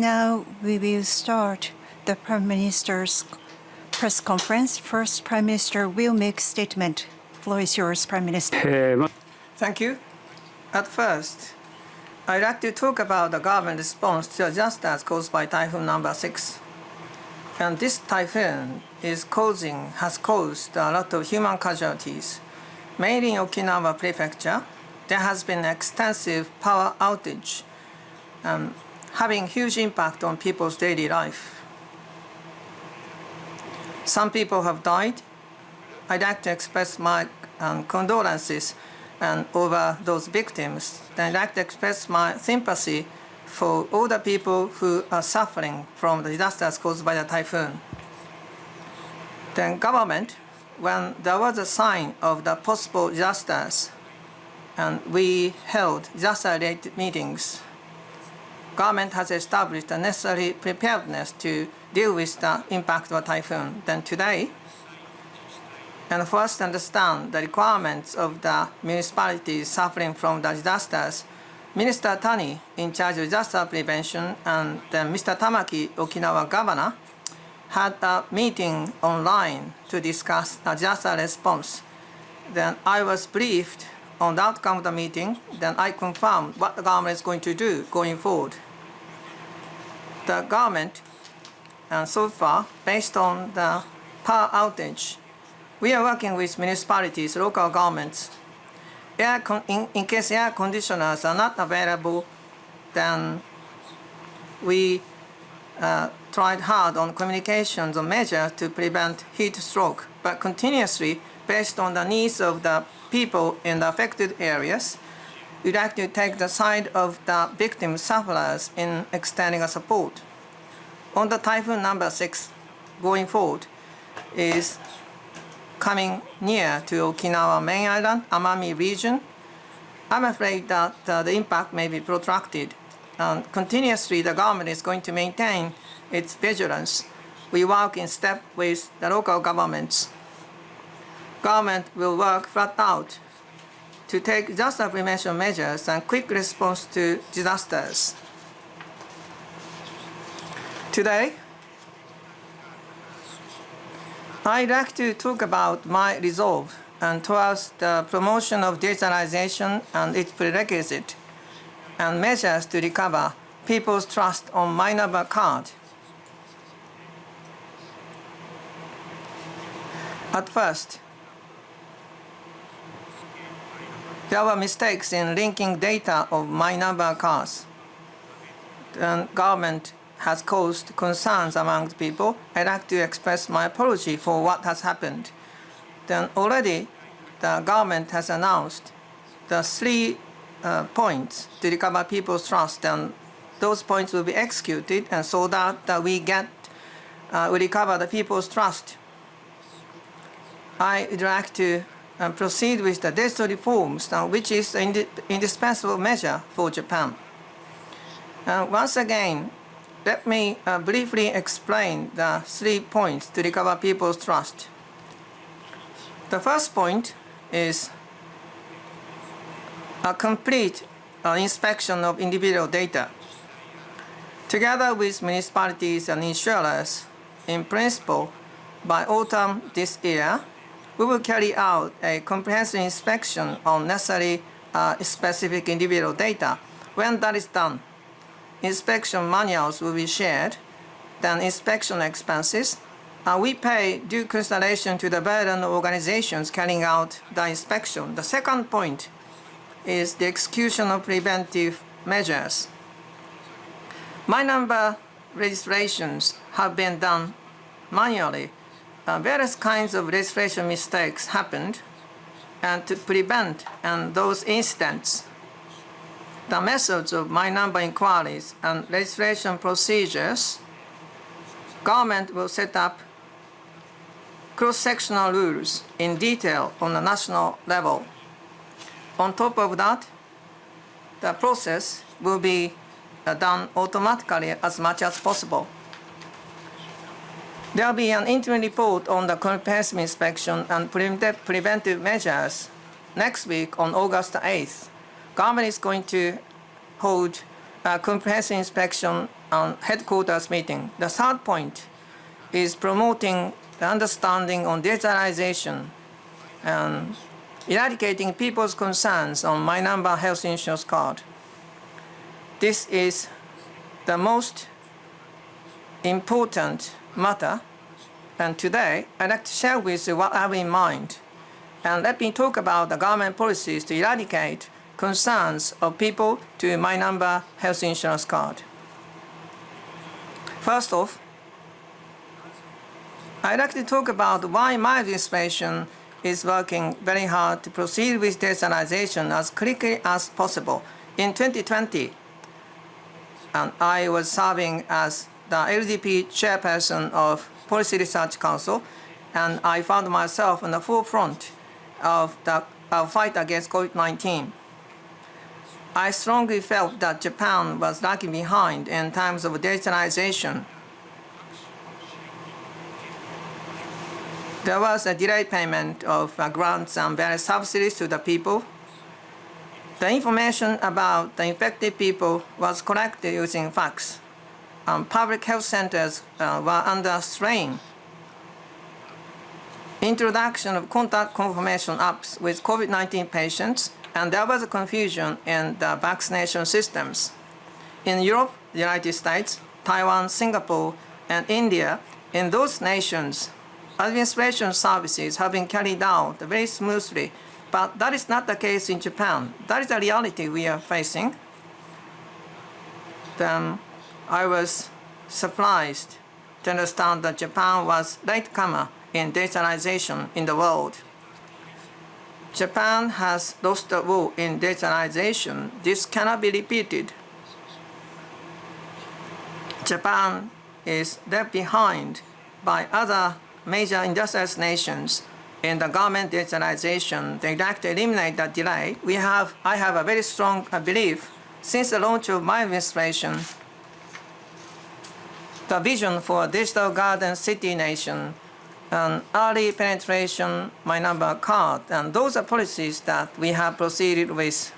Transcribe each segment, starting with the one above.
Now we will start the Prime Minister's press conference. First, Prime Minister will make statement. Floor is yours, Prime Minister. Thank you. At first, I'd like to talk about the government response to disasters caused by typhoon number 6. And this typhoon has caused a lot of human casualties. Mainly in Okinawa Prefecture, there has been extensive power outage, having huge impact on people's daily life. Some people have died. I'd like to express my condolences over those victims. I'd like to express my sympathy for all the people who are suffering from the disasters caused by the typhoon. The government, when there was a sign of the possible disasters, and we held disaster-related meetings, government has established the necessary preparedness to deal with the impact of a typhoon. Then today, and for us to understand the requirements of the municipalities suffering from the disasters, Minister Tani, in charge of disaster prevention, and Mr. Tamaki, Okinawa governor, had a meeting online to discuss the disaster response. Then I was briefed on the outcome of the meeting. Then I confirmed what the government is going to do going forward. The government, and so far, based on the power outage, we are working with municipalities, local governments. In case air conditioners are not available, then we tried hard on communications or measures to prevent heat stroke. But continuously, based on the needs of the people in the affected areas, we'd like to take the side of the victim sufferers in extending a support. On the typhoon number 6, going forward, is coming near to Okinawa main island, Amami region. I'm afraid that the impact may be protracted. Continuously, the government is going to maintain its vigilance. We work in step with the local governments. Government will work flat out to take disaster prevention measures and quick response to disasters. Today, I'd like to talk about my resolve towards the promotion of digitalization and its prerequisite, and measures to recover people's trust on My Number card. At first, there were mistakes in linking data of My Number cards. The government has caused concerns among people. I'd like to express my apology for what has happened. Then already the government has announced the 3 points to recover people's trust, and those points will be executed, and so that we recover the people's trust. I would like to proceed with the digital reforms, which is an indispensable measure for Japan. Once again, let me briefly explain the 3 points to recover people's trust. The first point is a complete inspection of individual data. Together with municipalities and insurers, in principle, by autumn this year, we will carry out a comprehensive inspection on necessary specific individual data. When that is done, inspection manuals will be shared, then inspection expenses. We pay due consideration to the burden of organizations carrying out the inspection. The second point is the execution of preventive measures. My Number registrations have been done manually. Various kinds of registration mistakes happened, and to prevent those incidents, the methods of My Number inquiries and registration procedures, government will set up cross-sectional rules in detail on the national level. On top of that, the process will be done automatically as much as possible. There will be an interim report on the comprehensive inspection and preventive measures next week on August 8th. Government is going to hold a comprehensive inspection headquarters meeting. The third point is promoting the understanding on digitalization and eradicating people's concerns on My Number health insurance card. This is the most important matter, and today I'd like to share with you what I have in mind. And let me talk about the government policies to eradicate concerns of people to My Number health insurance card. First off, I'd like to talk about why my administration is working very hard to proceed with digitalization as quickly as possible. In 2020, I was serving as the LDP chairperson of Policy Research Council, and I found myself on the forefront of our fight against COVID-19. I strongly felt that Japan was lagging behind in terms of digitalization. There was a delayed payment of grants and various subsidies to the people. The information about the infected people was collected using fax. Public health centers were under strain. Introduction of contact confirmation apps with COVID-19 patients, and there was a confusion in the vaccination systems. In Europe, the United States, Taiwan, Singapore, and India, in those nations, administration services have been carried out very smoothly, but that is not the case in Japan. That is the reality we are facing. Then I was surprised to understand that Japan was latecomer in digitalization in the world. Japan has lost the war in digitalization. This cannot be repeated. Japan is left behind by other major industrialized nations in the government digitalization. They'd like to eliminate that delay. I have a very strong belief since the launch of my administration, the vision for a digital garden city nation, and early penetration My Number card, and those are policies that we have proceeded with.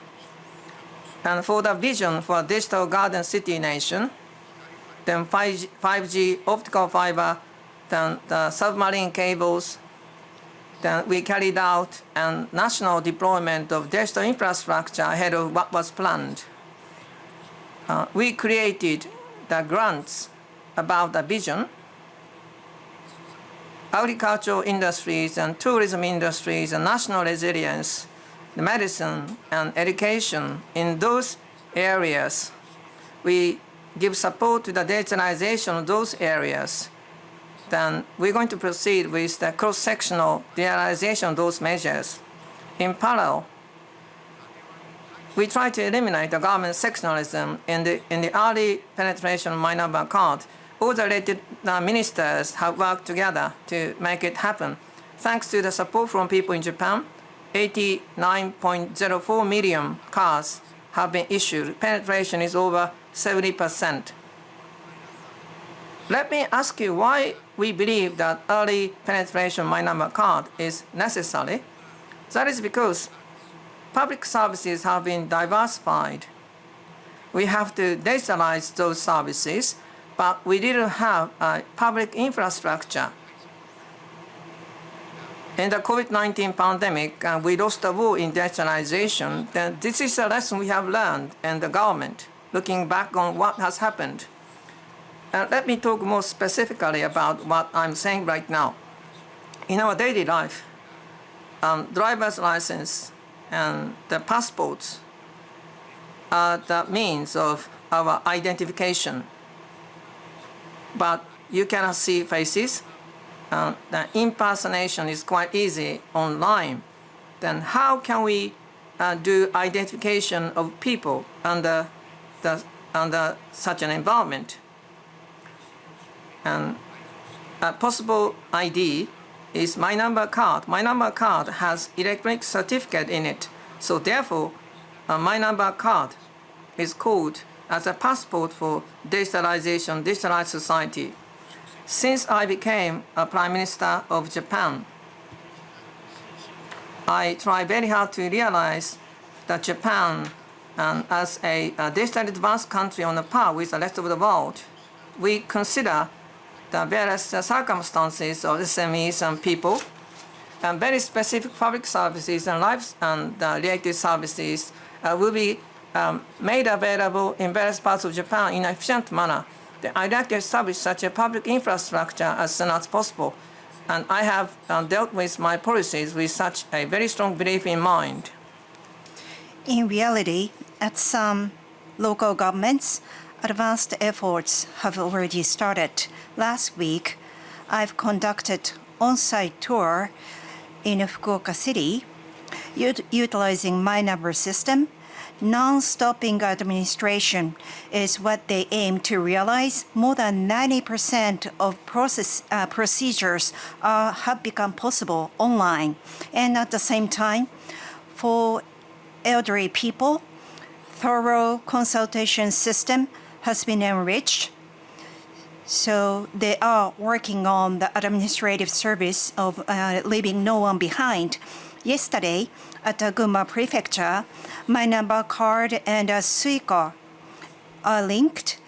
And for the vision for a digital garden city nation, then 5G optical fiber, then the submarine cables, then we carried out a national deployment of digital infrastructure ahead of what was planned. We created the grants about the vision. Agricultural industries and tourism industries and national resilience, the medicine and education, in those areas, we give support to the digitalization of those areas. Then we're going to proceed with the cross-sectional realization of those measures. In parallel, we try to eliminate the government sectionalism in the early penetration of My Number card. All the related ministers have worked together to make it happen. Thanks to the support from people in Japan, 89.04 million cards have been issued. Penetration is over 70%. Let me ask you why we believe that early penetration My Number card is necessary. That is because public services have been diversified. We have to digitalize those services, but we didn't have a public infrastructure. In the COVID-19 pandemic, we lost the war in digitalization. Then this is a lesson we have learned in the government, looking back on what has happened. Let me talk more specifically about what I'm saying right now. In our daily life, driver's license and the passports are the means of our identification. But you cannot see faces. The impersonation is quite easy online. Then how can we do identification of people under such an environment? And a possible ID is My Number card. My Number card has electronic certificate in it. So therefore, a My Number card is called as a passport for digitalization, digitalized society. Since I became a Prime Minister of Japan, I try very hard to realize that Japan, as a digitally advanced country on a par with the rest of the world, we consider the various circumstances of SMEs and people, and very specific public services and life and related services will be made available in various parts of Japan in an efficient manner. I'd like to establish such a public infrastructure as soon as possible. And I have dealt with my policies with such a very strong belief in mind. In reality, at some local governments, advanced efforts have already started. Last week, I've conducted on-site tour in Fukuoka City, utilizing My Number system. Non-stopping administration is what they aim to realize. More than 90% of procedures have become possible online. And at the same time, for elderly people, thorough consultation system has been enriched. So they are working on the administrative service of leaving no one behind. Yesterday, at the Gunma Prefecture, My Number card and Suica are linked,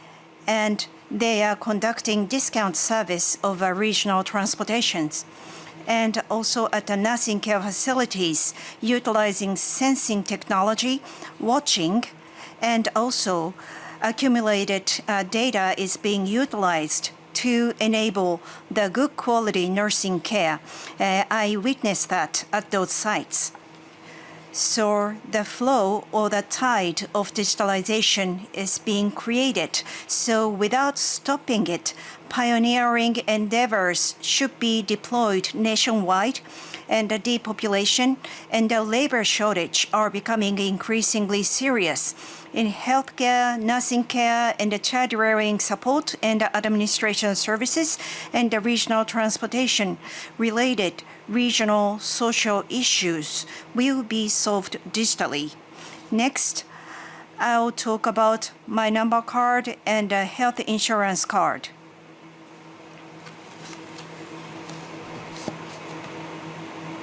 and they are conducting discount service of regional transportations. And also at the nursing care facilities, utilizing sensing technology, watching, and also accumulated data is being utilized to enable the good quality nursing care. I witnessed that at those sites. So the flow or the tide of digitalization is being created. So without stopping it, pioneering endeavors should be deployed nationwide, and the depopulation and the labor shortage are becoming increasingly serious. In healthcare, nursing care, and the child-rearing support and administration services, and the regional transportation related regional social issues will be solved digitally. Next, I'll talk about My Number card and a health insurance card.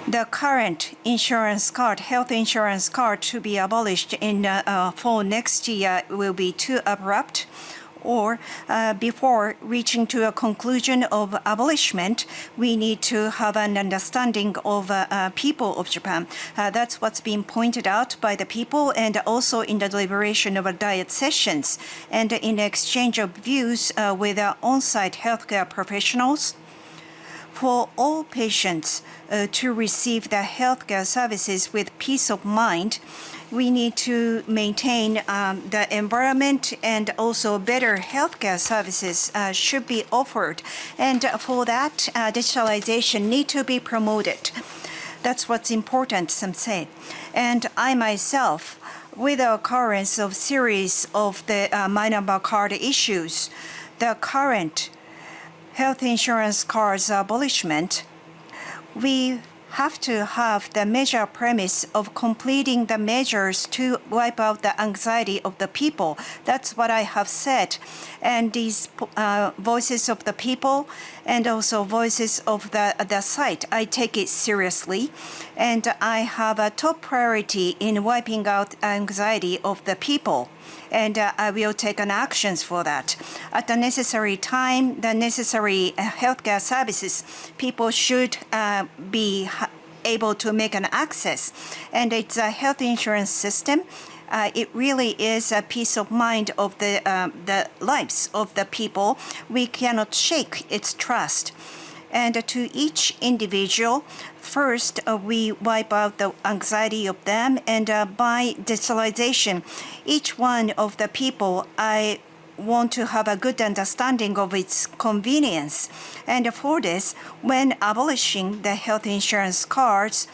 The current insurance card, health insurance card, to be abolished in fall next year will be too abrupt, or before reaching to a conclusion of abolishment, we need to have an understanding of people of Japan. That's what's being pointed out by the people, and also in the deliberation of diet sessions, and in exchange of views with on-site healthcare professionals. For all patients to receive the healthcare services with peace of mind, we need to maintain the environment, and also better healthcare services should be offered. And for that, digitalization need to be promoted. That's what's important, some say. And I myself, with the occurrence of series of the My Number card issues, the current health insurance cards abolishment, we have to have the major premise of completing the measures to wipe out the anxiety of the people. That's what I have said. And these voices of the people and also voices of the site, I take it seriously. And I have a top priority in wiping out anxiety of the people. And I will take an actions for that. At the necessary time, the necessary healthcare services, people should be able to make an access. And it's a health insurance system. It really is a peace of mind of the lives of the people. We cannot shake its trust. And to each individual, first, we wipe out the anxiety of them, and by digitalization, each one of the people, I want to have a good understanding of its convenience. And for this, when abolishing the health insurance cards,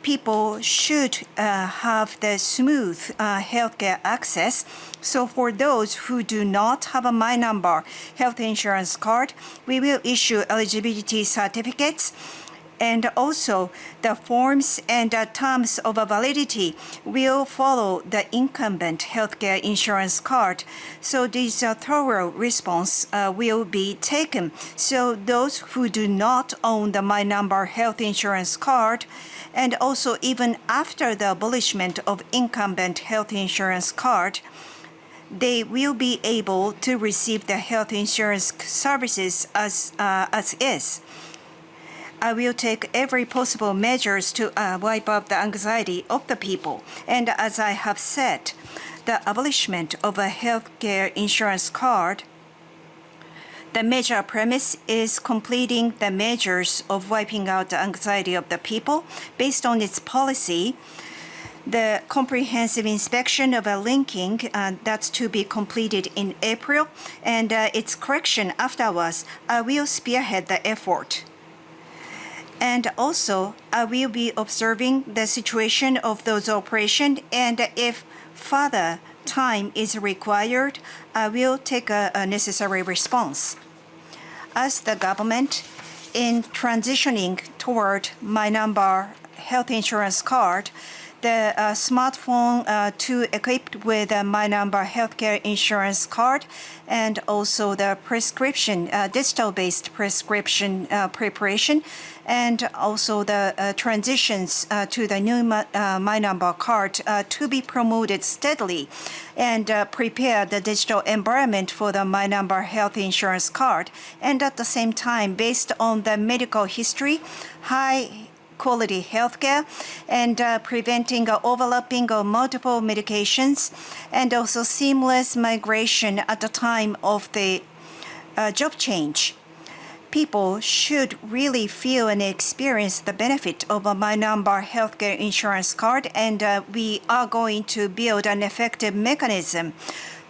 people should have the smooth healthcare access. So for those who do not have a My Number health insurance card, we will issue eligibility certificates. And also, the forms and terms of validity will follow the incumbent healthcare insurance card. So this thorough response will be taken. So those who do not own the My Number health insurance card, and also even after the abolishment of incumbent health insurance card, they will be able to receive the health insurance services as is. I will take every possible measures to wipe out the anxiety of the people. And as I have said, the abolishment of a healthcare insurance card, the major premise is completing the measures of wiping out the anxiety of the people based on its policy. The comprehensive inspection of a linking that's to be completed in April, and its correction afterwards will spearhead the effort. And also, I will be observing the situation of those operations, and if further time is required, I will take a necessary response. As the government, in transitioning toward My Number health insurance card, the smartphone to equipped with a My Number healthcare insurance card, and also the prescription, digital-based prescription preparation, and also the transitions to the new My Number card to be promoted steadily, and prepare the digital environment for the My Number health insurance card, and at the same time, based on the medical history, high quality healthcare, and preventing overlapping of multiple medications, and also seamless migration at the time of the job change. People should really feel and experience the benefit of a My Number healthcare insurance card, and we are going to build an effective mechanism.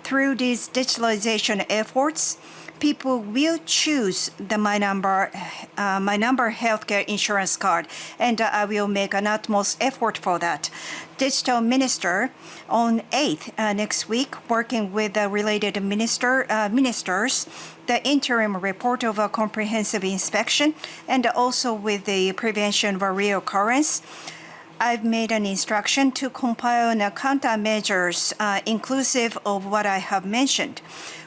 Through these digitalization efforts, people will choose the My Number healthcare insurance card, and I will make an utmost effort for that. Digital Minister on 8th next week, working with the related ministers, the interim report of a comprehensive inspection, and also with the prevention of a reoccurrence. I've made an instruction to compile countermeasures inclusive of what I have mentioned.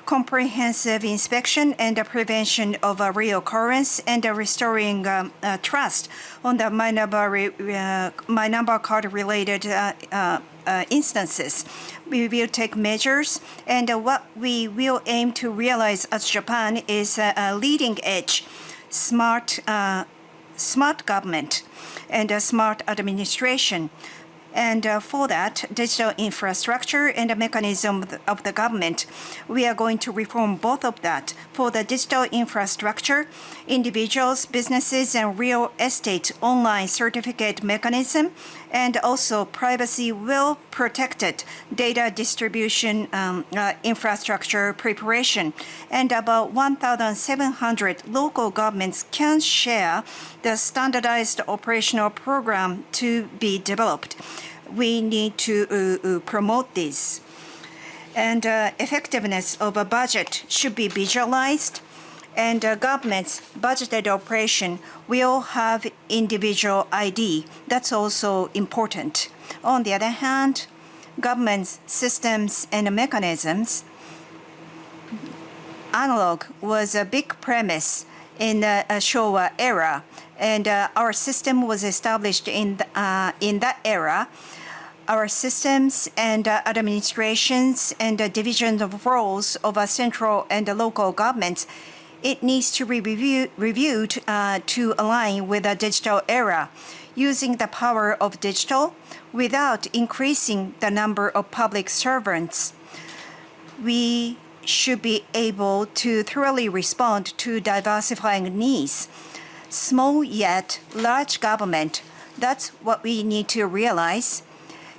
Comprehensive inspection and the prevention of a reoccurrence, and restoring trust on the My Number card related instances. We will take measures, and what we will aim to realize as Japan is a leading edge, smart government and a smart administration. And for that, digital infrastructure and the mechanism of the government, we are going to reform both of that. For the digital infrastructure, individuals, businesses, and real estate online certificate mechanism, and also privacy will protected data distribution infrastructure preparation, and about 1,700 local governments can share the standardized operational program to be developed. We need to promote this. And effectiveness of a budget should be visualized, and government's budgeted operation will have individual ID. That's also important. On the other hand, government's systems and mechanisms, analog was a big premise in the Showa era, and our system was established in that era. Our systems and administrations and divisions of roles of central and local governments, it needs to be reviewed to align with the digital era, using the power of digital without increasing the number of public servants. We should be able to thoroughly respond to diversifying needs. Small yet large government, that's what we need to realize.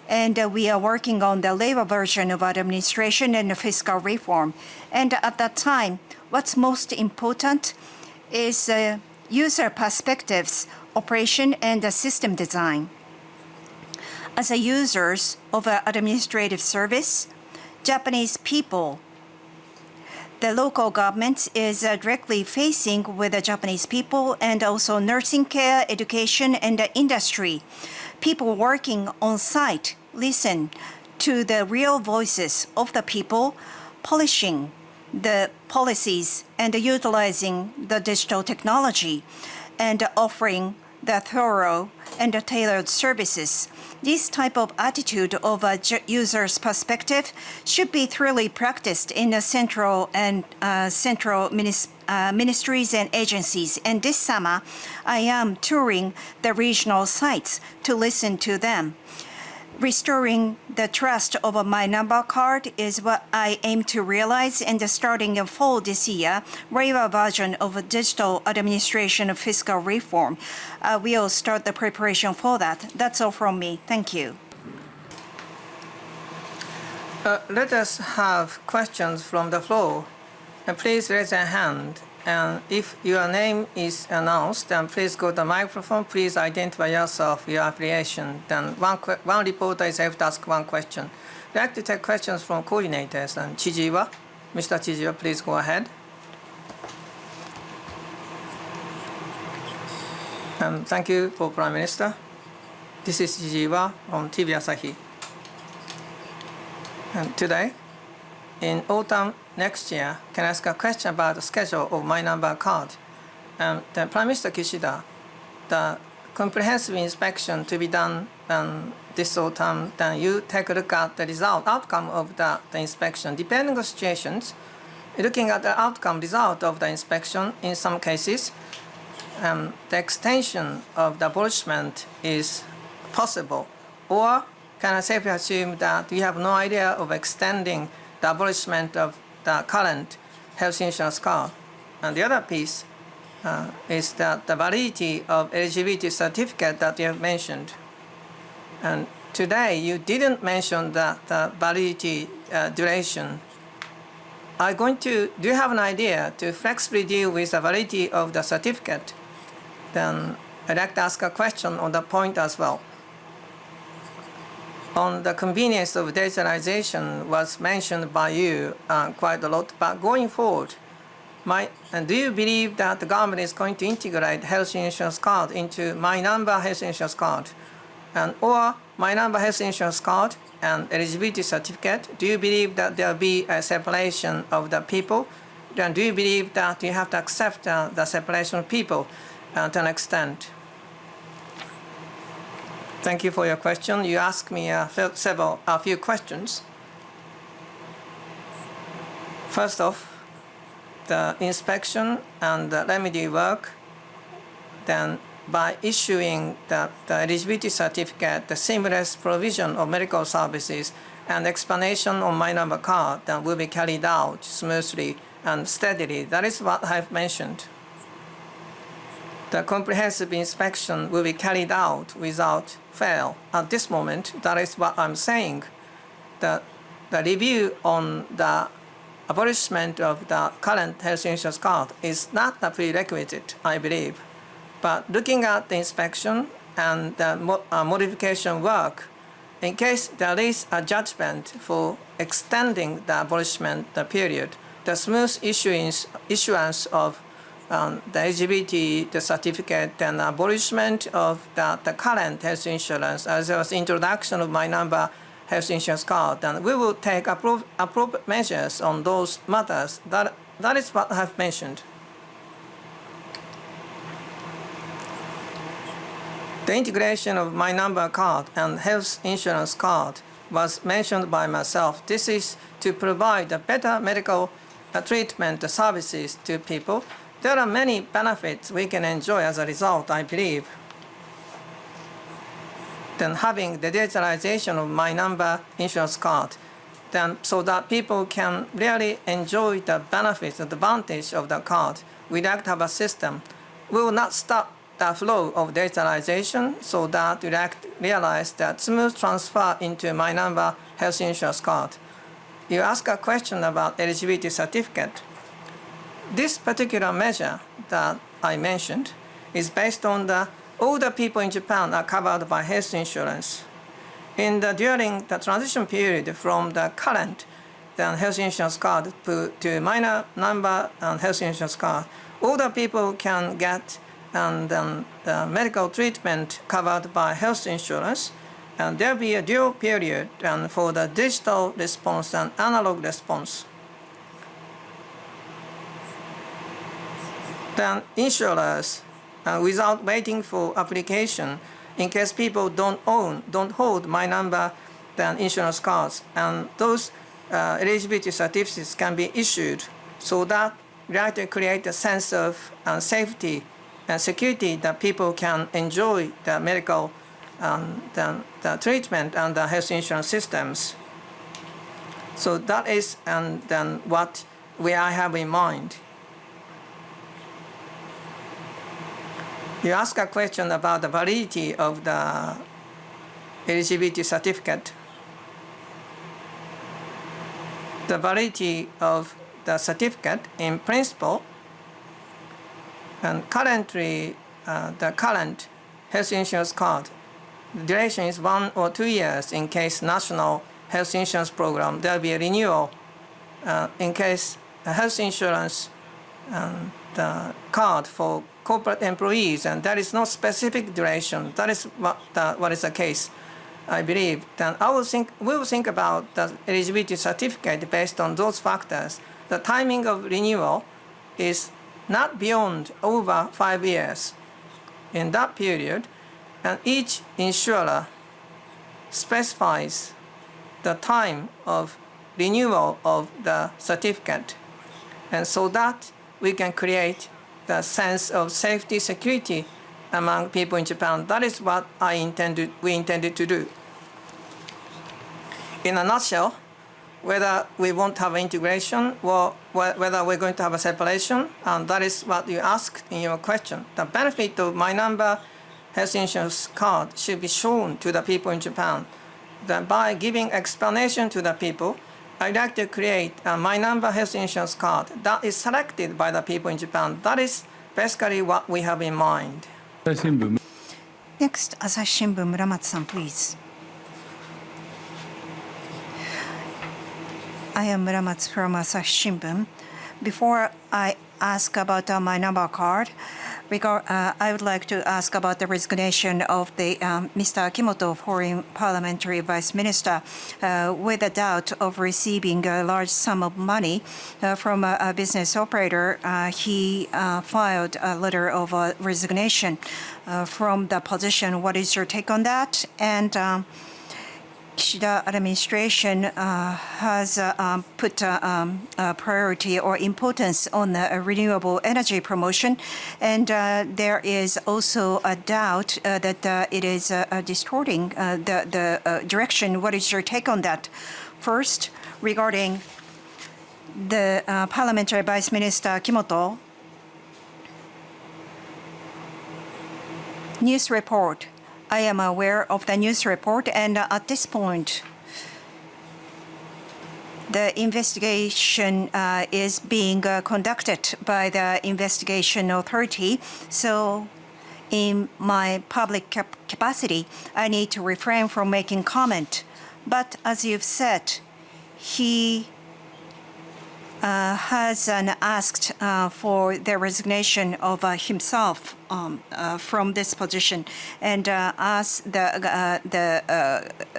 And we are working on the labor version of administration and fiscal reform. And at that time, what's most important is user perspectives, operation, and system design. As users of administrative service, Japanese people, the local government is directly facing with the Japanese people, and also nursing care, education, and the industry. People working on site listen to the real voices of the people, polishing the policies and utilizing the digital technology, and offering the thorough and the tailored services. This type of attitude of a user's perspective should be thoroughly practiced in the central ministries and agencies. And this summer, I am touring the regional sites to listen to them. Restoring the trust of my number card is what I aim to realize, and starting in fall this year, Reiwa version of digital administration of fiscal reform. We'll start the preparation for that. That's all from me. Thank you. Let us have questions from the floor. Please raise your hand. And if your name is announced, then please go to the microphone. Please identify yourself, your affiliation. Then one reporter is able to ask one question. We'd like to take questions from coordinators. And Chijiwa, Mr. Chijiwa, please go ahead. Thank you for Prime Minister. This is Chijiwa from TV Asahi. And today, in autumn next year, can I ask a question about the schedule of my number card? The Prime Minister Kishida, the comprehensive inspection to be done this autumn, then you take a look at the outcome of the inspection. Depending on the situations, looking at the result of the inspection, in some cases, the extension of the abolishment is possible. Or can I safely assume that we have no idea of extending the abolishment of the current health insurance card? And the other piece is that the validity of eligibility certificate that you have mentioned. And today you didn't mention that the validity duration. Do you have an idea to flexibly deal with the validity of the certificate? Then I'd like to ask a question on the point as well. On the convenience of digitalization was mentioned by you quite a lot, but going forward, do you believe that the government is going to integrate health insurance card into my number health insurance card, or my number health insurance card and eligibility certificate? Do you believe that there will be a separation of the people? Then do you believe that you have to accept the separation of people to an extent? Thank you for your question. You asked me a few questions. First off, the inspection and the remedy work, then by issuing the eligibility certificate, the seamless provision of medical services and explanation on my number card that will be carried out smoothly and steadily. That is what I have mentioned. The comprehensive inspection will be carried out without fail. At this moment, that is what I'm saying. The review on the abolishment of the current health insurance card is not a prerequisite, I believe. But looking at the inspection and the modification work, in case there is a judgment for extending the abolishment period, the smooth issuance of the eligibility, the certificate, and abolishment of the current health insurance, as well as introduction of my number health insurance card, and we will take appropriate measures on those matters. That is what I have mentioned. The integration of my number card and health insurance card was mentioned by myself. This is to provide a better medical treatment services to people. There are many benefits we can enjoy as a result, I believe. Then having the digitalization of my number insurance card, then so that people can really enjoy the benefits, advantage of the card. We'd like to have a system. We will not stop the flow of digitalization, so that we realize that smooth transfer into my number health insurance card. You ask a question about eligibility certificate. This particular measure that I mentioned is based on all the people in Japan are covered by health insurance. During the transition period from the current health insurance card to minor number health insurance card, all the people can get the medical treatment covered by health insurance, and there will be a dual period for the digital response and analog response. Then insurers without waiting for application in case people don't hold my number then insurance cards. And those eligibility certificates can be issued so that we like to create a sense of safety and security that people can enjoy the medical the treatment and the health insurance systems. So that is then what I have in mind. You ask a question about the validity of the eligibility certificate. The validity of the certificate in principle, and currently the current health insurance card, the duration is 1 or 2 years in case national health insurance program. There will be a renewal in case a health insurance the card for corporate employees, and there is no specific duration. That is what is the case, I believe. Then we will think about the eligibility certificate based on those factors. The timing of renewal is not beyond over 5 years. In that period, and each insurer specifies the time of renewal of the certificate, and so that we can create the sense of safety, security among people in Japan. That is what we intended to do. In a nutshell, whether we want to have integration or whether we're going to have a separation, and that is what you asked in your question. The benefit of my number health insurance card should be shown to the people in Japan. Then by giving explanation to the people, I'd like to create a my number health insurance card that is selected by the people in Japan. That is basically what we have in mind. Next, Asahi Shimbun, Muramatsu-san, please. I am Muramatsu from Asahi Shimbun. Before I ask about my number card, I would like to ask about the resignation of the Mr. Akimoto, Foreign Parliamentary Vice Minister, with a doubt of receiving a large sum of money from a business operator. He filed a letter of resignation from the position. What is your take on that? And Kishida administration has put priority or importance on renewable energy promotion, and there is also a doubt that it is distorting the direction. What is your take on that? First, regarding the Parliamentary Vice Minister Kimoto, news report. I am aware of the news report, and at this point, the investigation is being conducted by the investigation authority. So in my public capacity, I need to refrain from making comment. But as you've said, he has asked for the resignation of himself from this position, and as the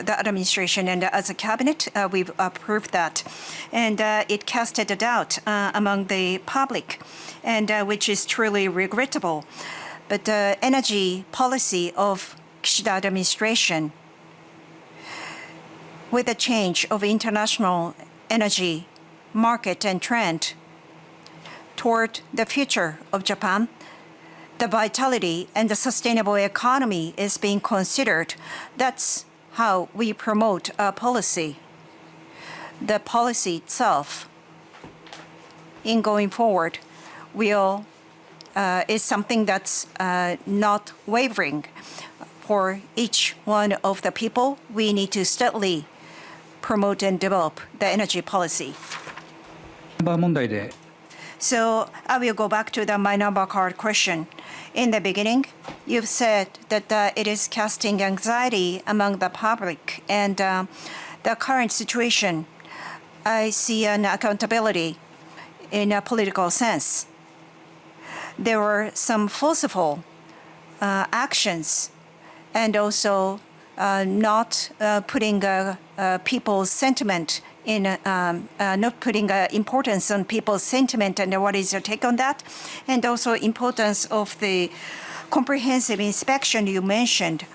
administration and as a cabinet, we've approved that, and it casted a doubt among the public, and which is truly regrettable. But the energy policy of Kishida administration, with the change of international energy market and trend toward the future of Japan, the vitality and the sustainable economy is being considered. That's how we promote our policy. The policy itself, in going forward, is something that's not wavering. For each one of the people, we need to steadily promote and develop the energy policy. So I will go back to the my number card question. In the beginning, you've said that it is casting anxiety among the public, and the current situation, I see an accountability in a political sense. There were some forceful actions, and also not putting people's sentiment in not putting importance on people's sentiment, and what is your take on that? And also importance of the comprehensive inspection you mentioned.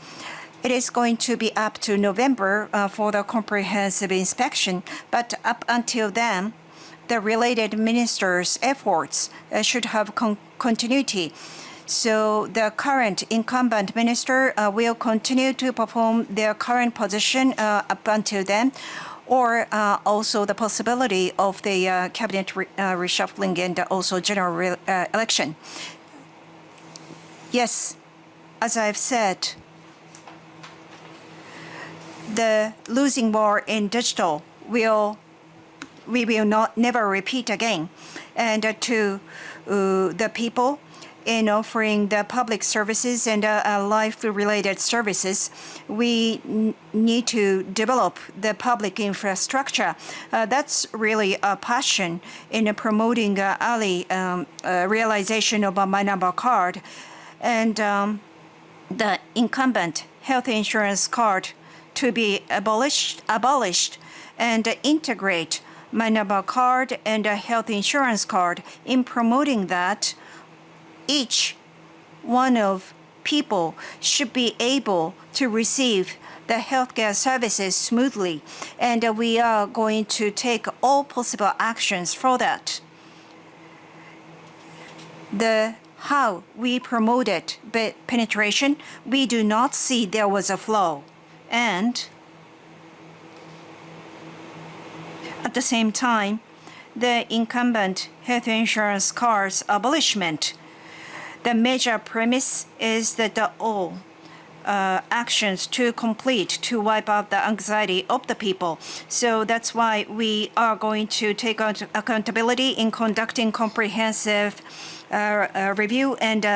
It is going to be up to November for the comprehensive inspection, but up until then, the related ministers' efforts should have continuity. So the current incumbent minister will continue to perform their current position up until then, or also the possibility of the cabinet reshuffling and also general election. Yes, as I've said, the losing war in digital we will not never repeat again. And to the people in offering the public services and life-related services, we need to develop the public infrastructure. That's really a passion in promoting early realization of a My Number card. And the incumbent health insurance card to be abolished and integrate My Number card and a health insurance card. In promoting that, each one of people should be able to receive the healthcare services smoothly, and we are going to take all possible actions for that. How we promoted penetration, we do not see there was a flow. And at the same time, the incumbent health insurance card's abolishment, the major premise is that all actions to complete to wipe out the anxiety of the people. So that's why we are going to take accountability in conducting comprehensive review and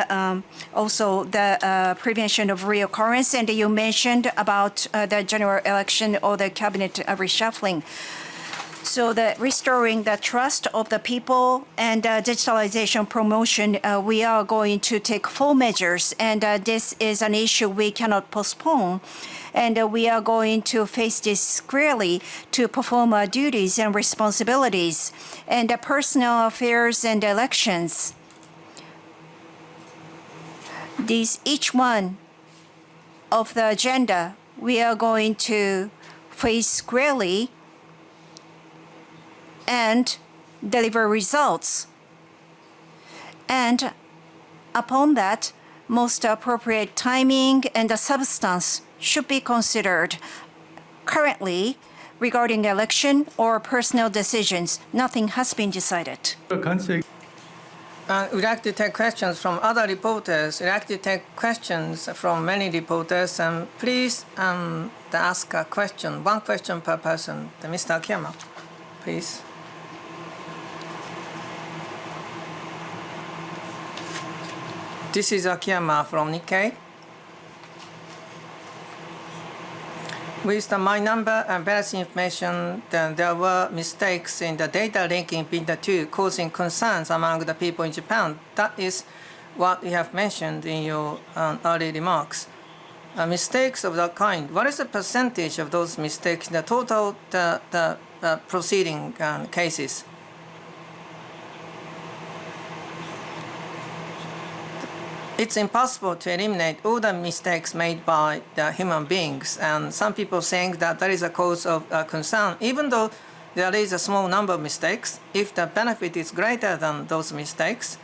also the prevention of reoccurrence. And you mentioned about the general election or the cabinet reshuffling. So the restoring the trust of the people and digitalization promotion, we are going to take full measures, and this is an issue we cannot postpone. And we are going to face this squarely to perform our duties and responsibilities. And personal affairs and elections, each one of the agenda we are going to face squarely and deliver results. And upon that, most appropriate timing and the substance should be considered. Currently, regarding election or personal decisions, nothing has been decided. We'd like to take questions from other reporters. We'd like to take questions from many reporters. Please ask a question, one question per person. Mr. Akiyama, please. This is Akiyama from Nikkei. With the My Number and various information, there were mistakes in the data linking between the two, causing concerns among the people in Japan. That is what you have mentioned in your early remarks. Mistakes of that kind, what is the percentage of those mistakes in the total proceeding cases? It's impossible to eliminate all the mistakes made by the human beings, and some people saying that that is a cause of concern. Even though there is a small number of mistakes, if the benefit is greater than those mistakes,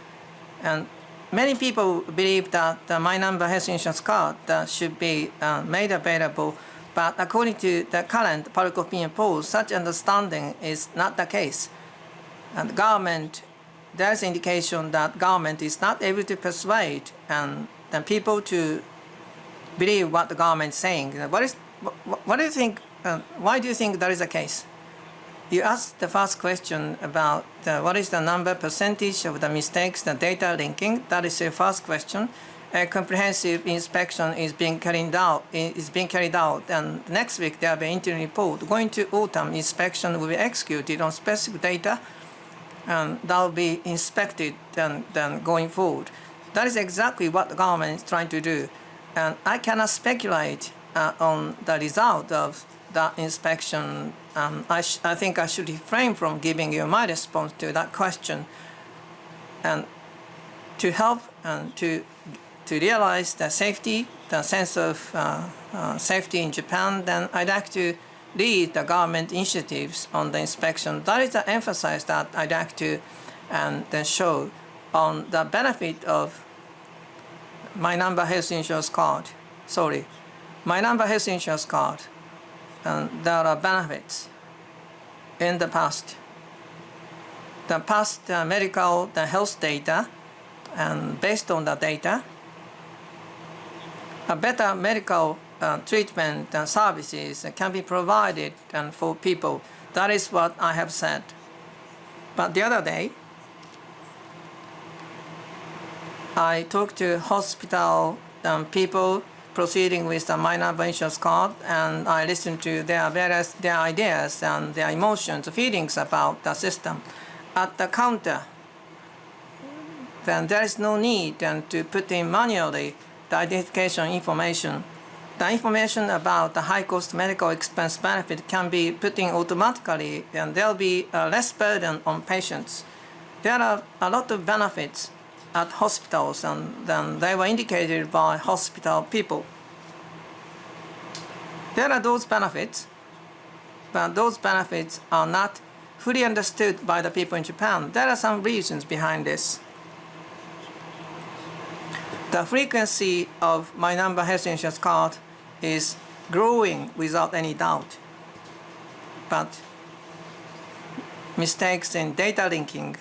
and many people believe that the My Number health insurance card should be made available, but according to the current public opinion polls, such understanding is not the case. And government, there's indication that government is not able to persuade people to believe what the government is saying. What do you think? Why do you think that is the case? You asked the first question about what is the number percentage of the mistakes, the data linking. That is the first question. A comprehensive inspection is being carried out. And next week there will be an interim report. Going to autumn, inspection will be executed on specific data. That will be inspected then going forward. That is exactly what the government is trying to do. And I cannot speculate on the result of that inspection, I think I should refrain from giving you my response to that question. And to help and to realize the safety, the sense of safety in Japan, then I'd like to lead the government initiatives on the inspection. That is the emphasis that I'd like to then show on the benefit of my number health insurance card. My number health insurance card. And there are benefits in the past. The past medical, the health data, and based on the data, a better medical treatment and services can be provided for people. That is what I have said. But the other day, I talked to hospital people proceeding with the my number insurance card, and I listened to their ideas and their emotions, feelings about the system. At the counter, then there is no need to put in manually the identification information. The information about the high-cost medical expense benefit can be put in automatically, and there will be less burden on patients. There are a lot of benefits at hospitals, and then they were indicated by hospital people. There are those benefits, but those benefits are not fully understood by the people in Japan. There are some reasons behind this. The frequency of my number health insurance card is growing without any doubt. But mistakes in data linking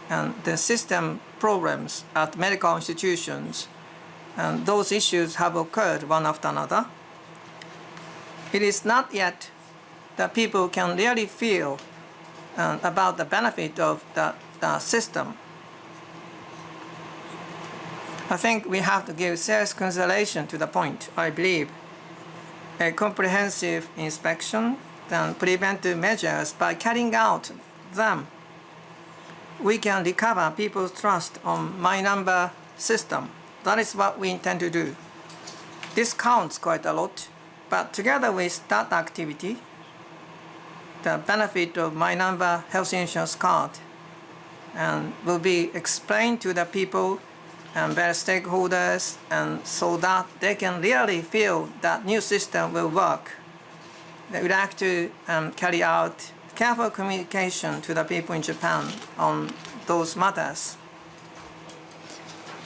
and the system problems at medical institutions, and those issues have occurred one after another. It is not yet that people can really feel about the benefit of the system. I think we have to give serious consideration to the point. I believe a comprehensive inspection and preventive measures, by carrying out them, we can recover people's trust on my number system. That is what we intend to do. This counts quite a lot, but together with that activity, the benefit of my number health insurance card will be explained to the people and their stakeholders, and so that they can really feel that new system will work. They would like to carry out careful communication to the people in Japan on those matters.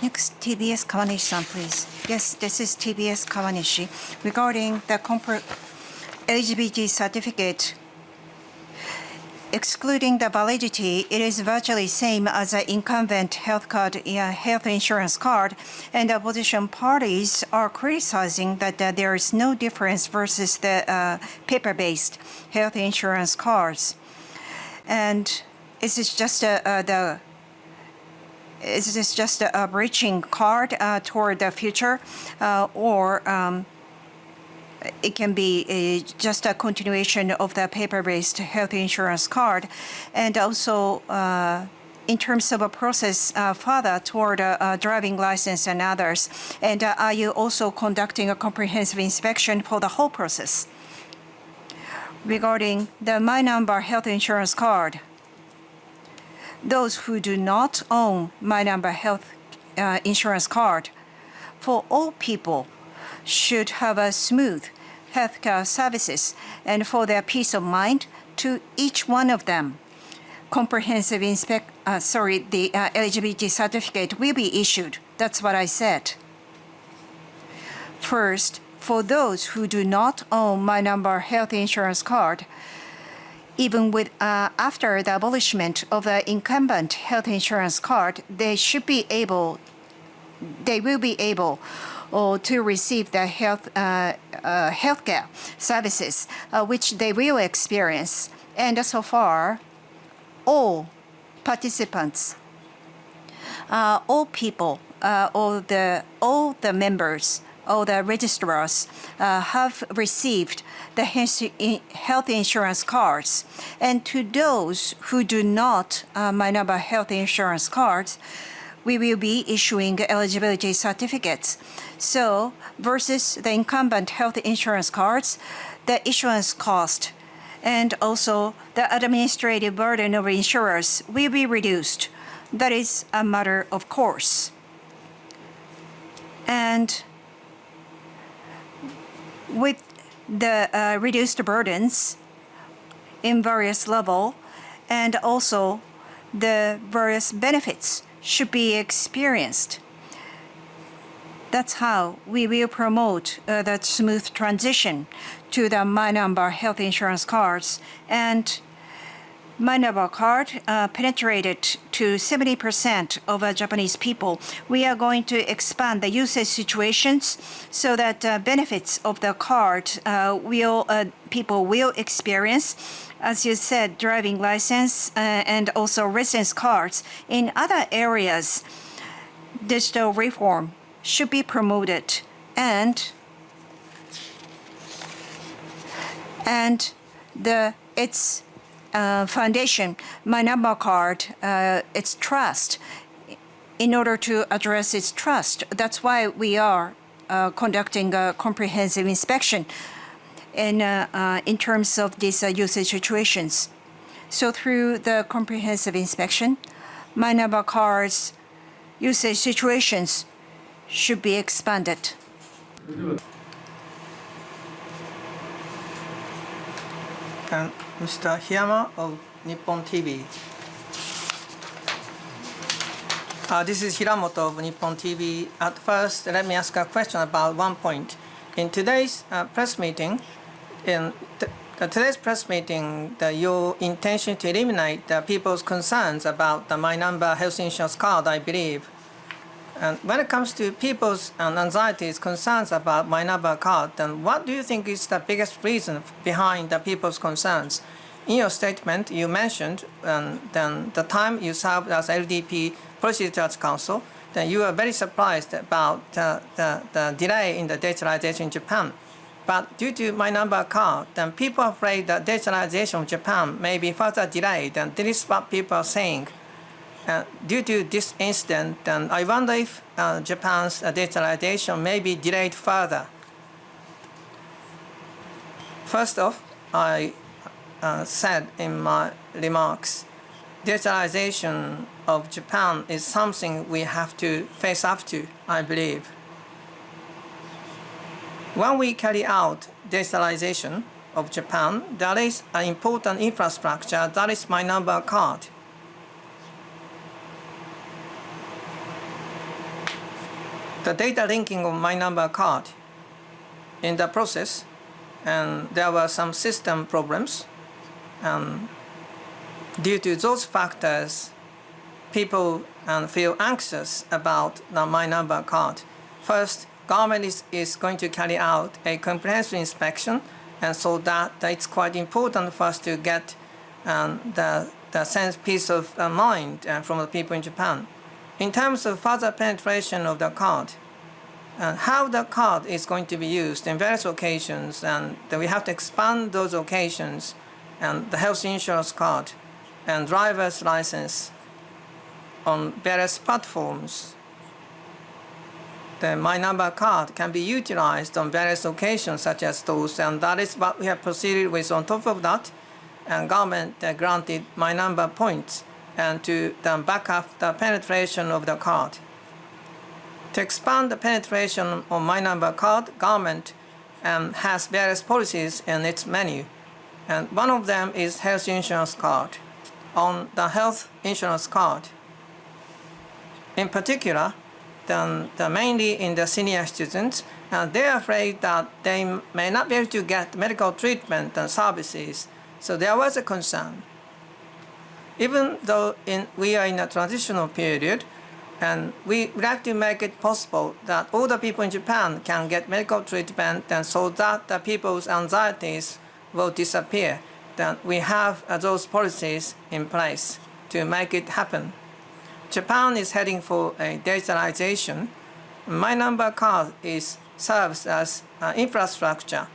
Next, TBS Kawanishi-san, please. Yes, this is TBS Kawanishi. Regarding the eligibility certificate, excluding the validity, it is virtually same as an incumbent health insurance card, and the opposition parties are criticizing that there is no difference versus the paper-based health insurance cards. And is this just a bridging card toward the future, or it can be just a continuation of the paper-based health insurance card? And also, in terms of a process further toward a driving license and others, and are you also conducting a comprehensive inspection for the whole process? Regarding the My Number health insurance card, those who do not own My Number health insurance card, for all people, should have a smooth healthcare services, and for their peace of mind, to each one of them, comprehensive the eligibility certificate will be issued. That's what I said. First, for those who do not own My Number health insurance card, even with after the abolishment of the incumbent health insurance card, they will be able to receive the healthcare services which they will experience. And so far, all participants, all people, all the members, all the registrars have received the health insurance cards. And to those who do not My Number health insurance cards, we will be issuing eligibility certificates. So versus the incumbent health insurance cards, the issuance cost and also the administrative burden of insurers will be reduced. That is a matter of course. And with the reduced burdens in various levels, and also the various benefits should be experienced. That's how we will promote that smooth transition to the My Number health insurance cards. And My Number card penetrated to 70% of Japanese people. We are going to expand the usage situations so that benefits of the card people will experience. As you said, driving license and also residence cards. In other areas, digital reform should be promoted, and its foundation, My Number card, its trust, in order to address its trust. That's why we are conducting a comprehensive inspection in terms of these usage situations. So through the comprehensive inspection, My Number cards usage situations should be expanded. And Mr. Hiyama of Nippon TV. This is Hiramoto of Nippon TV. At first, let me ask a question about one point. In today's press meeting, your intention to eliminate the people's concerns about the My Number health insurance card, I believe. And when it comes to people's anxieties, concerns about My Number card, then what do you think is the biggest reason behind the people's concerns? In your statement, you mentioned then the time you served as LDP Policy Research Council, then you were very surprised about the delay in the digitalization in Japan. But due to My Number card, then people are afraid that digitalization of Japan may be further delayed, and this is what people are saying. Due to this incident, then I wonder if Japan's digitalization may be delayed further. First off, I said in my remarks, digitalization of Japan is something we have to face up to, I believe. When we carry out digitalization of Japan, there is an important infrastructure, that is My Number card. The data linking of My Number card in the process, and there were some system problems. Due to those factors, people feel anxious about the My Number card. First, government is going to carry out a comprehensive inspection, and so that it's quite important for us to get the sense peace of mind from the people in Japan. In terms of further penetration of the card, and how the card is going to be used in various occasions, and that we have to expand those occasions, and the health insurance card and driver's license on various platforms. The My Number card can be utilized on various occasions such as those, and that is what we have proceeded with. On top of that, and government granted My Number points and to back up the penetration of the card. To expand the penetration of My Number card, government has various policies in its menu, and one of them is health insurance card. On the health insurance card, in particular, mainly in the senior citizens, they are afraid that they may not be able to get medical treatment and services, so there was a concern. Even though we are in a transitional period, and we would like to make it possible that all the people in Japan can get medical treatment, and so that the people's anxieties will disappear, then we have those policies in place to make it happen. Japan is heading for a digitalization. My Number card serves as infrastructure,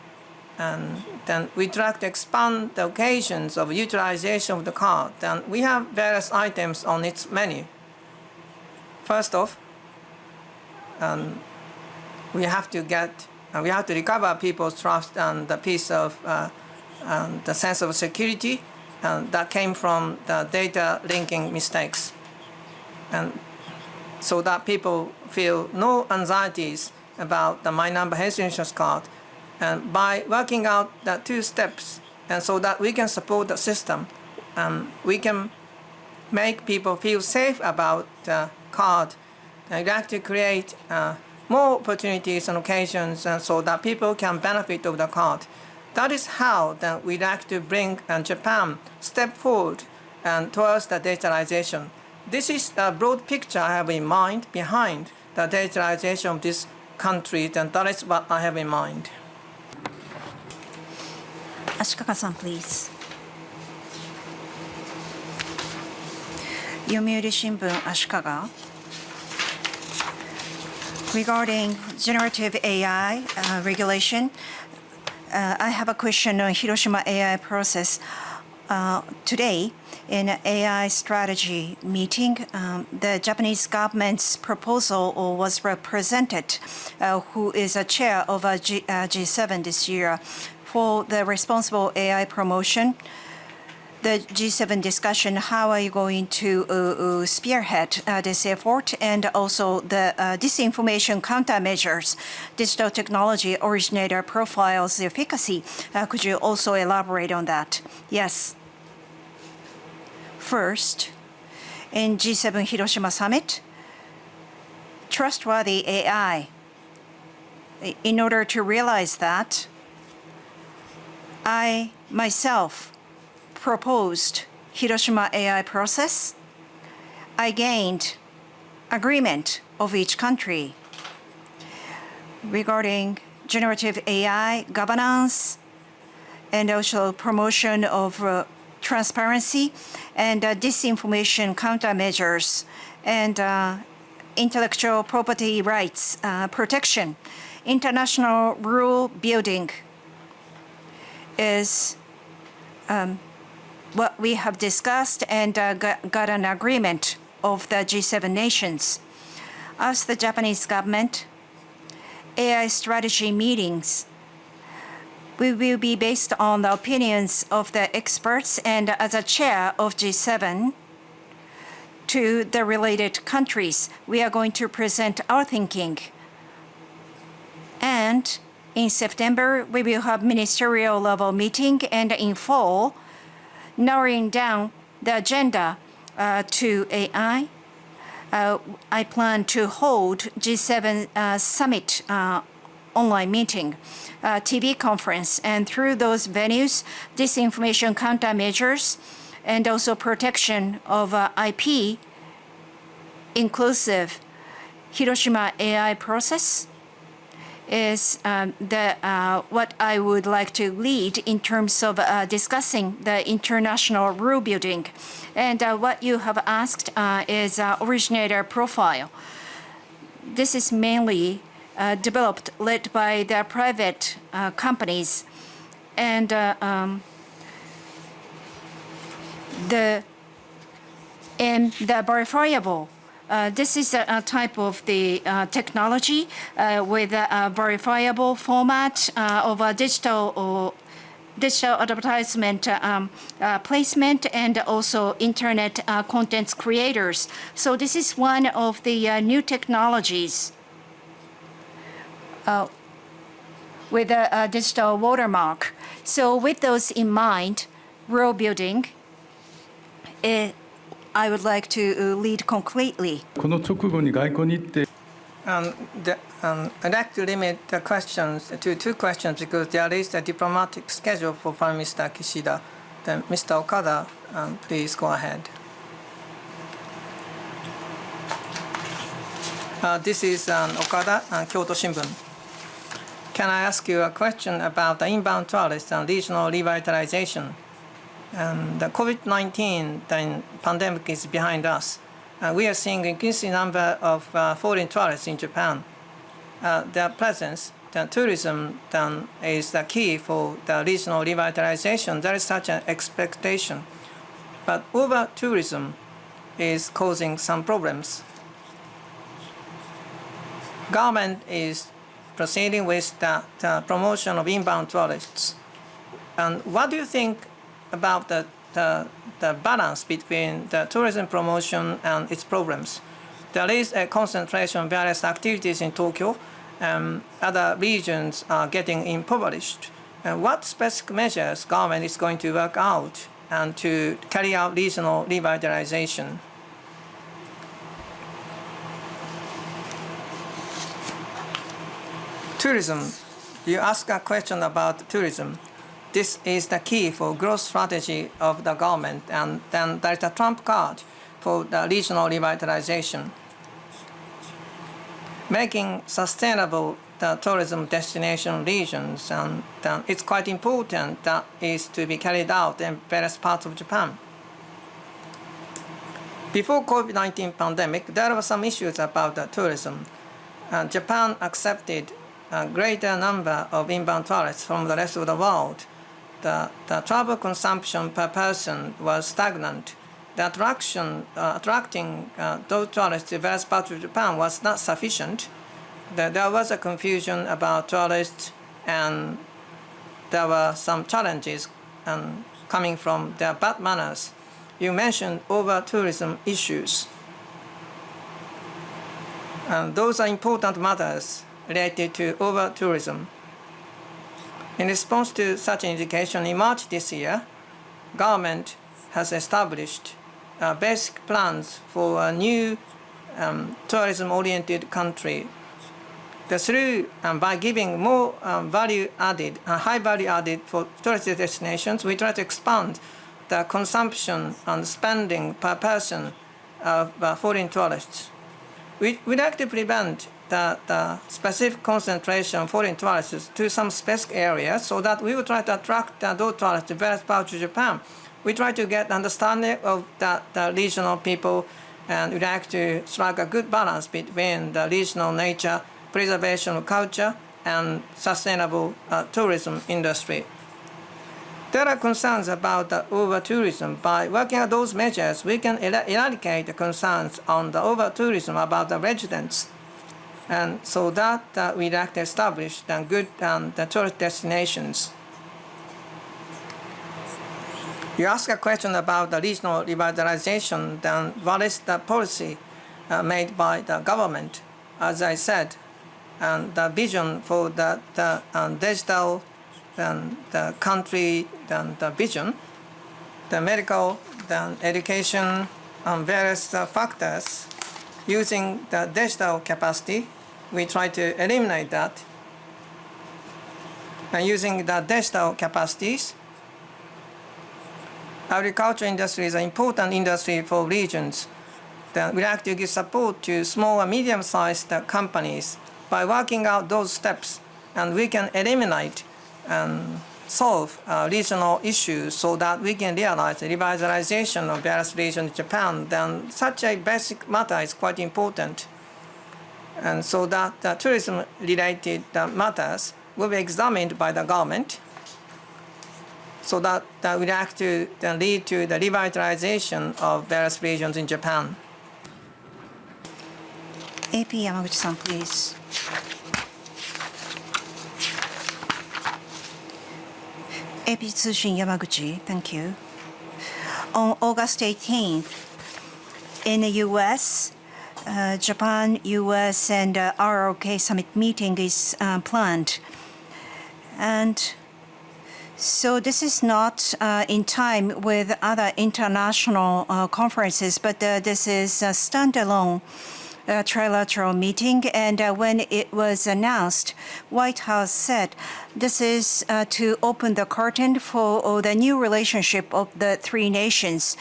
and then we try to expand the occasions of utilization of the card. Then we have various items on its menu. First off, we have to get we have to recover people's trust and the piece of the sense of security that came from the data linking mistakes. And so that people feel no anxieties about the My Number health insurance card. And by working out the 2 steps, and so that we can support the system, we can make people feel safe about the card. I'd like to create more opportunities and occasions so that people can benefit of the card. That is how we'd like to bring Japan step forward towards the digitalization. This is the broad picture I have in mind behind the digitalization of this country, and that is what I have in mind. Ashikaga-san, please. Yomiuri Shimbun, Ashikaga. Regarding generative AI regulation, I have a question on Hiroshima AI process. Today, in an AI strategy meeting, the Japanese government's proposal was represented, who is a chair of G7 this year, for the responsible AI promotion. The G7 discussion, how are you going to spearhead this effort, and also the disinformation countermeasures, digital technology originator profiles efficacy. Could you also elaborate on that? Yes. First, in G7 Hiroshima Summit, trustworthy AI. In order to realize that, I myself proposed Hiroshima AI process. I gained agreement of each country regarding generative AI governance and also promotion of transparency and disinformation countermeasures and intellectual property rights protection. International rule building is what we have discussed and got an agreement of the G7 nations. As the Japanese government, AI strategy meetings we will be based on the opinions of the experts, and as a chair of G7 to the related countries, we are going to present our thinking. And in September, we will have ministerial level meeting, and in fall, narrowing down the agenda to AI. I plan to hold G7 summit online meeting, TV conference, and through those venues, disinformation countermeasures and also protection of IP, inclusive Hiroshima AI process is what I would like to lead in terms of discussing the international rule building. And what you have asked is originator profile. This is mainly developed, led by the private companies, and the verifiable. This is a type of the technology with a verifiable format of a digital advertisement placement and also internet contents creators. So this is one of the new technologies with a digital watermark. So with those in mind, rule building, I would like to lead concretely. この直後に外交日程 I'd like to limit the questions to 2 questions because there is a diplomatic schedule for Prime Minister Kishida. Then Mr. Okada, please go ahead. This is Okada, Kyoto Shimbun. Can I ask you a question about the inbound tourists and regional revitalization? The COVID-19 pandemic is behind us. We are seeing an increasing number of foreign tourists in Japan. Their presence, the tourism, is the key for the regional revitalization. There is such an expectation. But over-tourism is causing some problems. Government is proceeding with the promotion of inbound tourists. And what do you think about the balance between the tourism promotion and its problems? There is a concentration of various activities in Tokyo. Other regions are getting impoverished. What specific measures government is going to work out and to carry out regional revitalization? Tourism. You ask a question about tourism. This is the key for growth strategy of the government, and then there is a trump card for the regional revitalization. Making sustainable the tourism destination regions, and it's quite important that is to be carried out in various parts of Japan. Before COVID-19 pandemic, there were some issues about the tourism. Japan accepted a greater number of inbound tourists from the rest of the world. The travel consumption per person was stagnant. The attracting those tourists to various parts of Japan was not sufficient. There was a confusion about tourists, and there were some challenges coming from their bad manners. You mentioned over-tourism issues. And those are important matters related to over-tourism. In response to such an indication, in March this year, government has established basic plans for a new tourism-oriented country. By giving more value added, high value added for tourist destinations, we try to expand the consumption and spending per person of foreign tourists. We'd like to prevent the specific concentration of foreign tourists to some specific areas, so that we will try to attract those tourists to various parts of Japan. We try to get understanding of the regional people, and we'd like to strike a good balance between the regional nature, preservation of culture, and sustainable tourism industry. There are concerns about the over-tourism. By working on those measures, we can eradicate the concerns on the over-tourism about the residents. And so that we'd like to establish the good the tourist destinations. You ask a question about the regional revitalization, then what is the policy made by the government? As I said, and the vision for the digital, the country, the vision, the medical, the education, and various factors. Using the digital capacity, we try to eliminate that. And using the digital capacities, agriculture industry is an important industry for regions. Then we like to give support to small and medium-sized companies by working out those steps, and we can eliminate and solve regional issues so that we can realize the revitalization of various regions in Japan. Then such a basic matter is quite important. And so that the tourism-related matters will be examined by the government, so that we like to lead to the revitalization of various regions in Japan. AP Yamaguchi-san, please. AP Tsushin Yamaguchi, thank you. On August 18th, in the U.S., Japan, U.S., and ROK summit meeting is planned. And so this is not in time with other international conferences, but this is a standalone trilateral meeting. And when it was announced, White House said this is to open the curtain for the new relationship of the three nations.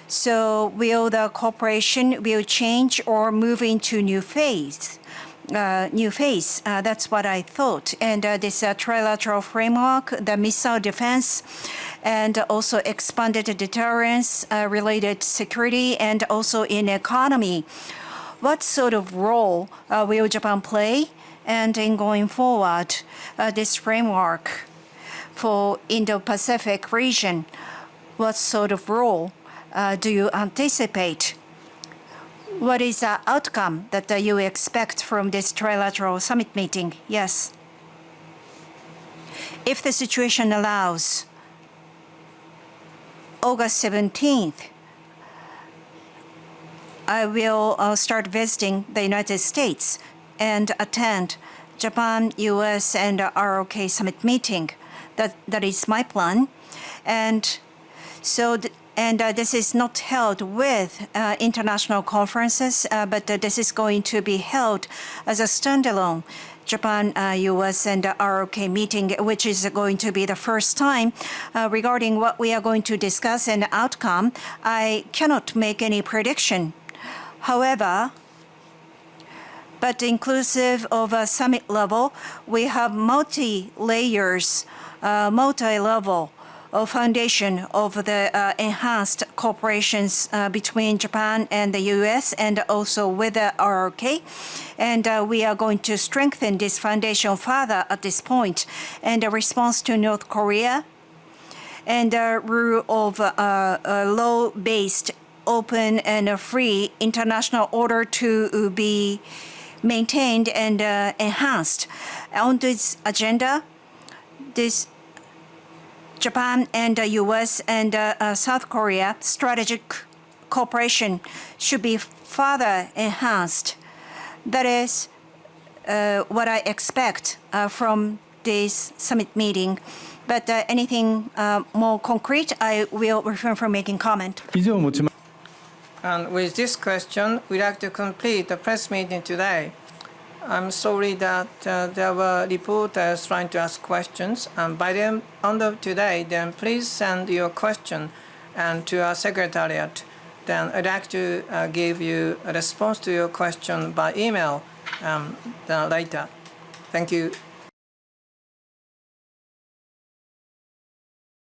So will the cooperation will change or move into new phase? That's what I thought. And this trilateral framework, the missile defense, and also expanded deterrence, related security, and also in economy. What sort of role will Japan play? And in going forward, this framework for Indo-Pacific region, what sort of role do you anticipate? What is the outcome that you expect from this trilateral summit meeting? Yes. If the situation allows, August 17th, I will start visiting the United States and attend Japan, US, and ROK summit meeting. That is my plan. And so this is not held with international conferences, but this is going to be held as a standalone Japan, US, and ROK meeting, which is going to be the first time regarding what we are going to discuss and outcome. I cannot make any prediction. However, but inclusive of a summit level, we have multi-layers, multi-level foundation of the enhanced cooperations between Japan and the US and also with the ROK. And we are going to strengthen this foundation further at this point. And the response to North Korea and the rule of law-based, open and free international order to be maintained and enhanced. On this agenda, this Japan and the US and South Korea strategic cooperation should be further enhanced. That is what I expect from this summit meeting. But anything more concrete, I will refrain from making comment. And with this question, we'd like to complete the press meeting today. I'm sorry that there were reporters trying to ask questions, and by the end of today, then please send your question to our secretariat. Then I'd like to give you a response to your question by email later. Thank you.